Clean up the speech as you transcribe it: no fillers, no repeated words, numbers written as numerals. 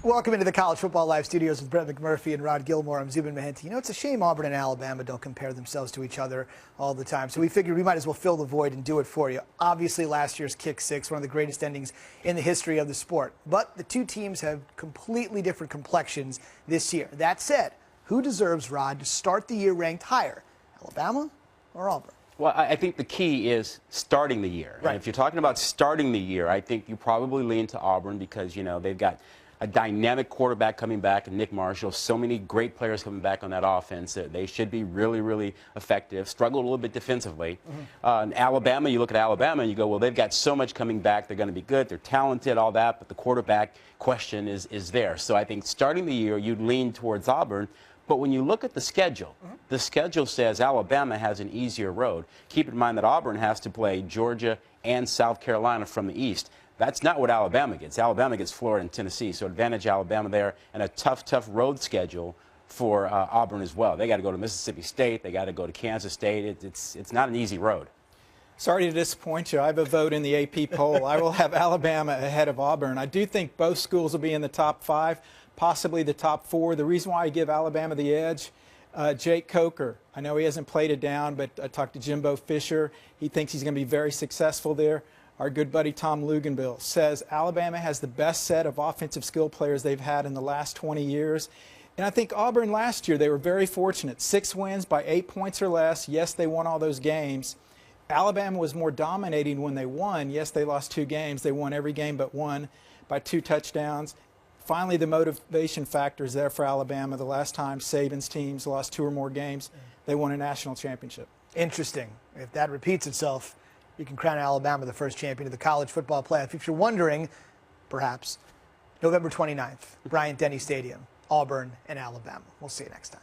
Welcome into the College Football Live studios with Brett McMurphy and Rod Gilmore. I'm Zubin Mehenti. You know, it's a shame Auburn and Alabama don't compare themselves to each other all the time. So we figured we might as well fill the void and do it for you. Obviously, last year's Kick Six, one of the greatest endings in the history of the sport. But the two teams have completely different complexions this year. That said, who deserves, Rod, to start the year ranked higher, Alabama or Auburn? Well, I think the key is starting the year. Right. And if you're talking about starting the year, I think you probably lean to Auburn because, you know, they've got a dynamic quarterback coming back, and Nick Marshall, so many great players coming back on that offense. They should be really, really effective. Struggled a little bit defensively. In Alabama, you look at Alabama and you go, well, they've got so much coming back. They're going to be good. They're talented, all that, but the quarterback question is there. So I think starting the year, you'd lean towards Auburn. But when you look at the schedule says Alabama has an easier road. Keep in mind that Auburn has to play Georgia and South Carolina from the East. That's not what Alabama gets. Alabama gets Florida and Tennessee, so advantage Alabama there, and a tough road schedule for Auburn as well. They got to go to Mississippi State. They got to go to Kansas State. It's not an easy road. Sorry to disappoint you. I have a vote in the AP poll. I will have Alabama ahead of Auburn. I do think both schools will be in the top 5, possibly the top 4. The reason why I give Alabama the edge, Jake Coker. I know he hasn't played it down, but I talked to Jimbo Fisher. He thinks he's going to be very successful there. Our good buddy Tom Luganbill says Alabama has the best set of offensive skill players they've had in the last 20 years. And I think Auburn last year, they were very fortunate. 6 wins by 8 points or less. Yes, they won all those games. Alabama was more dominating when they won. Yes, they lost 2 games. They won every game but one by 2 touchdowns. Finally, the motivation factor is there for Alabama. The last time Saban's teams lost 2 or more games, they won a national championship. Interesting. If that repeats itself, you can crown Alabama the first champion of the college football playoff. If you're wondering, perhaps, November 29th, Bryant-Denny Stadium, Auburn and Alabama. We'll see you next time.